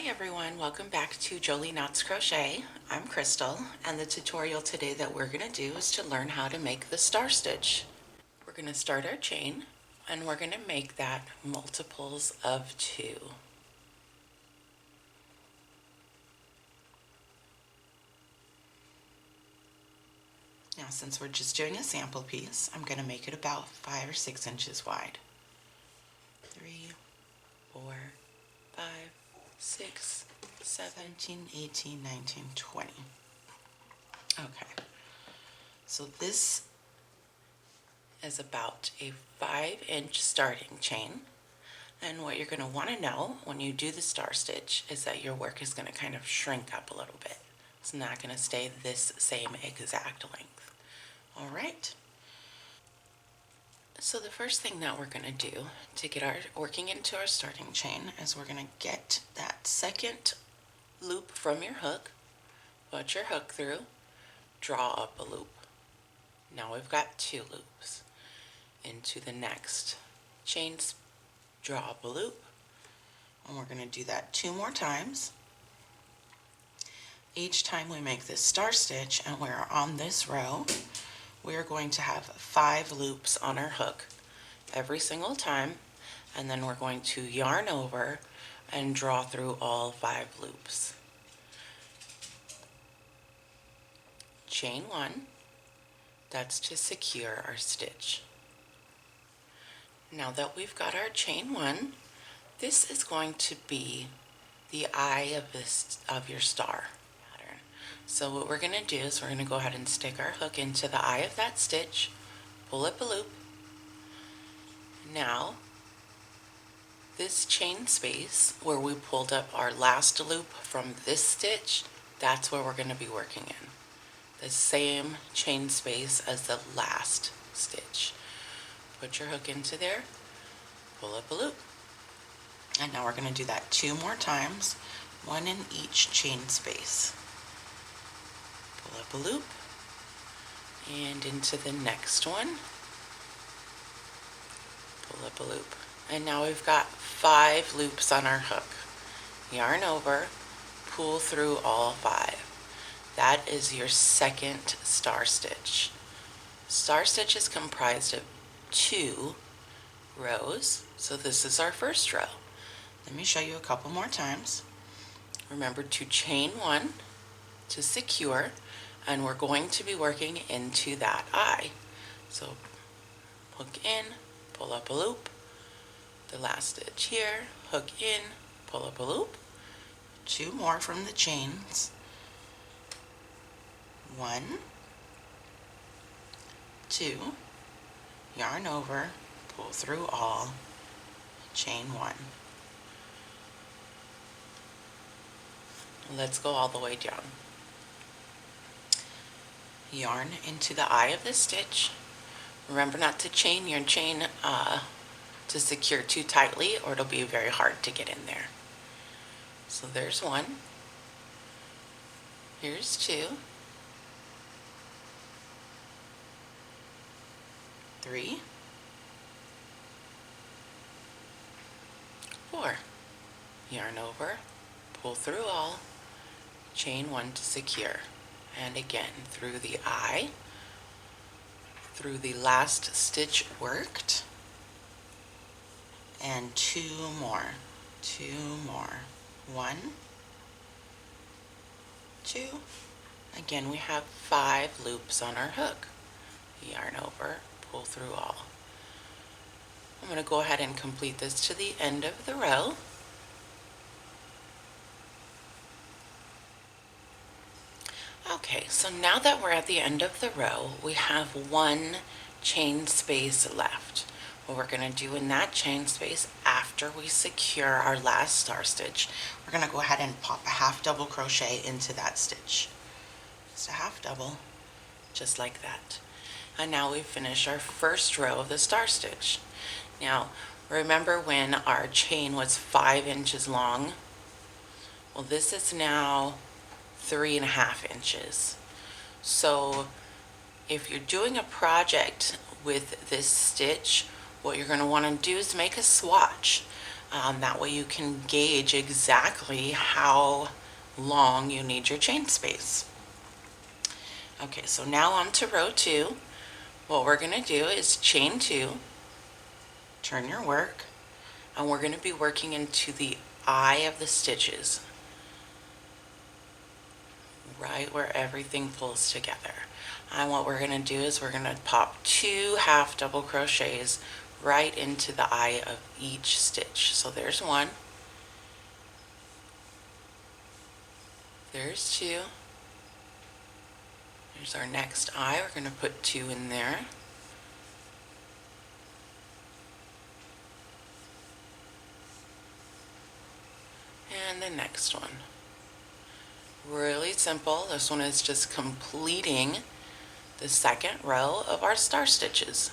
Hi everyone, welcome back to Jolie Knots Crochet. I'm Crystal, and the tutorial today that we're going to do is to learn how to make the star stitch. We're going to start our chain and we're going to make that multiples of 2. Now since we're just doing a sample piece, I'm going to make it about 5 or 6 inches wide. 3, 4, 5, 6, 17, 18, 19, 20. Okay, so this is about a 5-inch starting chain, and what you're going to want to know when you do the star stitch is that your work is going to kind of shrink up a little bit. It's not going to stay this same exact length. All right, so the first thing that we're going to do to get our working into our starting chain is we're going to get that second loop from your hook, put your hook through, draw up a loop. Now we've got 2 loops. Into the next chain, draw up a loop, and we're going to do that 2 more times. Each time we make this star stitch and we're on this row, we're going to have 5 loops on our hook every single time, and then we're going to yarn over and draw through all 5 loops. Chain 1, that's to secure our stitch. Now that we've got our chain 1, this is going to be the eye of your star pattern. So what we're going to do is we're going to go ahead and stick our hook into the eye of that stitch, pull up a loop. Now this chain space where we pulled up our last loop from this stitch, that's where we're going to be working in. The same chain space as the last stitch. Put your hook into there, pull up a loop. And now we're going to do that 2 more times, 1 in each chain space. Pull up a loop, and into the next one, pull up a loop. And now we've got 5 loops on our hook. Yarn over, pull through all 5. That is your second star stitch. Star stitch is comprised of 2 rows, so this is our first row. Let me show you a couple more times. Remember to chain 1 to secure, and we're going to be working into that eye. So hook in, pull up a loop, the last stitch here, hook in, pull up a loop, 2 more from the chains, 1, 2, yarn over, pull through all, chain 1. Let's go all the way down. Yarn into the eye of the stitch. Remember not to chain your chain to secure too tightly, or it'll be very hard to get in there. So there's 1. Here's 2. 3, 4. Yarn over, pull through all, chain 1 to secure, and again through the eye, through the last stitch worked, and 2 more, 1, 2. Again, we have 5 loops on our hook. Yarn over, pull through all. I'm going to go ahead and complete this to the end of the row. Okay, so now that we're at the end of the row, we have 1 chain space left. What we're going to do in that chain space after we secure our last star stitch, we're going to go ahead and pop a half double crochet into that stitch. Just a half double, just like that. And now we've finished our first row of the star stitch. Now, remember when our chain was 5 inches long? Well, this is now 3.5 inches. So if you're doing a project with this stitch, what you're going to want to do is make a swatch. That way you can gauge exactly how long you need your chain space. Okay, so now on to row 2. What we're going to do is chain 2, turn your work, and we're going to be working into the eye of the stitches, right where everything pulls together. And what we're going to do is we're going to pop 2 half double crochets right into the eye of each stitch. So there's 1, there's 2, there's our next eye. We're going to put 2 in there. And the next one. Really simple. This one is just completing the second row of our star stitches.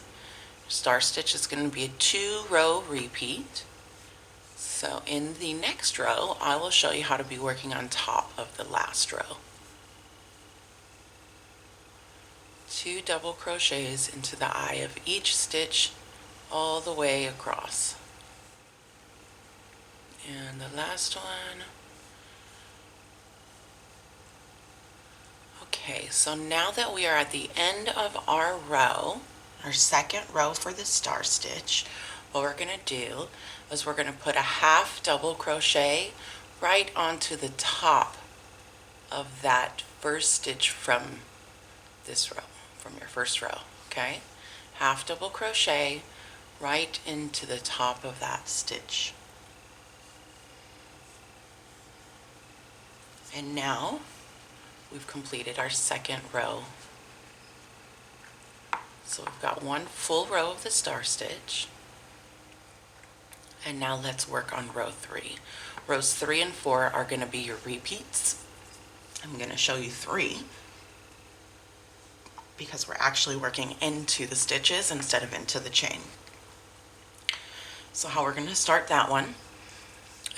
Star stitch is going to be a 2-row repeat. So in the next row, I will show you how to be working on top of the last row. 2 double crochets into the eye of each stitch all the way across. And the last one. Okay, so now that we are at the end of our row, our second row for the star stitch, what we're going to do is we're going to put a half double crochet right onto the top of that first stitch from this row, from your first row, okay? Half double crochet right into the top of that stitch. And now we've completed our second row. So we've got 1 full row of the star stitch. And now let's work on row 3. Rows 3 and 4 are going to be your repeats. I'm going to show you 3 because we're actually working into the stitches instead of into the chain. So how we're going to start that one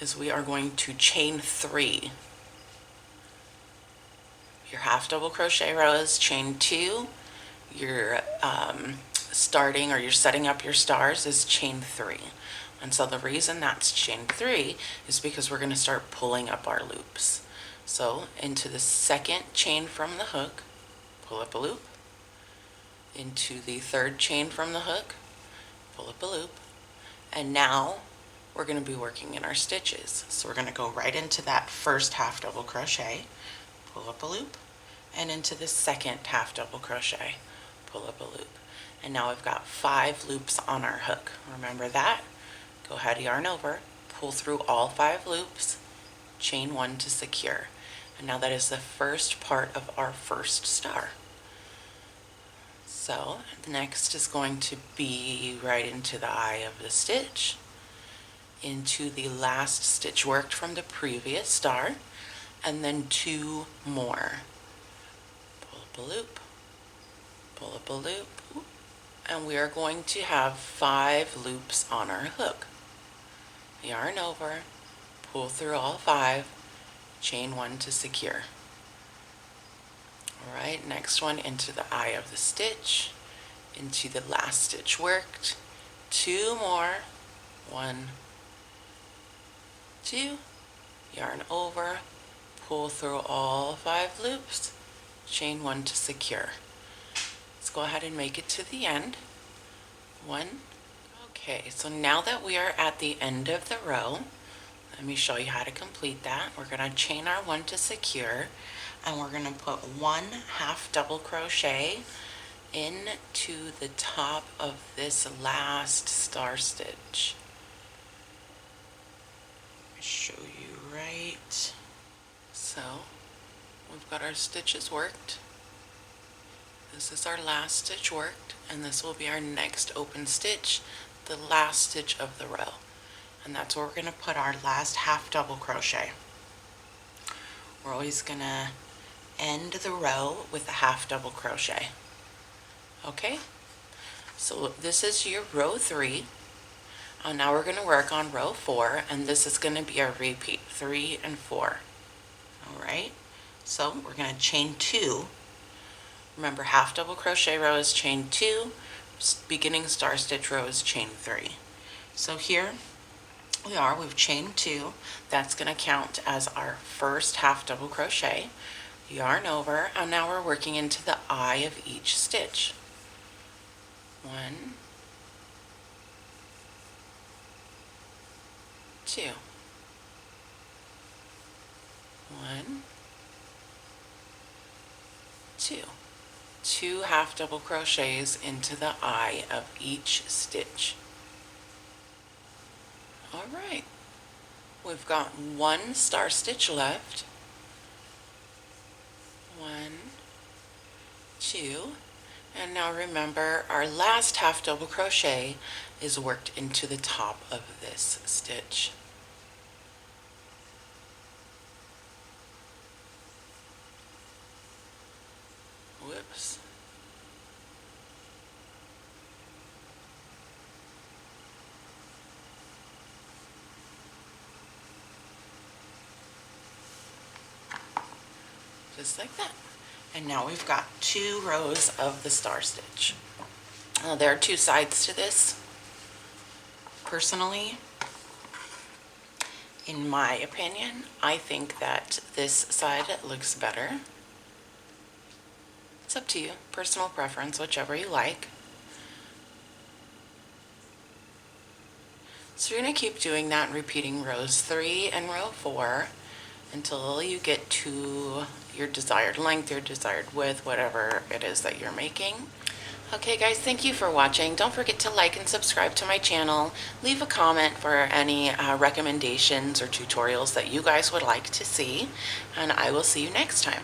is we are going to chain 3. Your half double crochet rows, chain 2. Your starting, or you're setting up your stars, is chain 3. And so the reason that's chain 3 is because we're going to start pulling up our loops. So into the second chain from the hook, pull up a loop. Into the third chain from the hook, pull up a loop. And now we're going to be working in our stitches. So we're going to go right into that first half double crochet, pull up a loop, and into the second half double crochet, pull up a loop. And now we've got 5 loops on our hook. Remember that? Go ahead, yarn over, pull through all 5 loops, chain 1 to secure. And now that is the first part of our first star. So the next is going to be right into the eye of the stitch, into the last stitch worked from the previous star, and then 2 more. Pull up a loop, pull up a loop, and we are going to have 5 loops on our hook. Yarn over, pull through all 5, chain 1 to secure. Alright, next one into the eye of the stitch, into the last stitch worked, 2 more, 1, 2, yarn over, pull through all 5 loops, chain 1 to secure. Let's go ahead and make it to the end. 1. Okay, so now that we are at the end of the row, let me show you how to complete that. We're going to chain our 1 to secure, and we're going to put 1 half double crochet into the top of this last star stitch. Show you right. So we've got our stitches worked. This is our last stitch worked, and this will be our next open stitch, the last stitch of the row. And that's where we're going to put our last half double crochet. We're always going to end the row with a half double crochet. Okay, so this is your row 3. Now we're going to work on row 4, and this is going to be our repeat, 3 and 4. Alright, so we're going to chain 2. Remember, half double crochet row is chain 2, beginning star stitch row is chain 3. So here we've chained 2. That's going to count as our first half double crochet. Yarn over, and now we're working into the eye of each stitch. 1, 2, 1, 2. 2 half double crochets into the eye of each stitch. All right, we've got 1 star stitch left. 1, 2, and now remember our last half double crochet is worked into the top of this stitch. Whoops. Just like that. And now we've got 2 rows of the star stitch. There are 2 sides to this. Personally, in my opinion, I think that this side looks better. It's up to you, personal preference, whichever you like. So you're going to keep doing that and repeating rows 3 and row 4 until you get to your desired length, your desired width, whatever it is that you're making. Okay guys, thank you for watching. Don't forget to like and subscribe to my channel. Leave a comment for any recommendations or tutorials that you guys would like to see, and I will see you next time.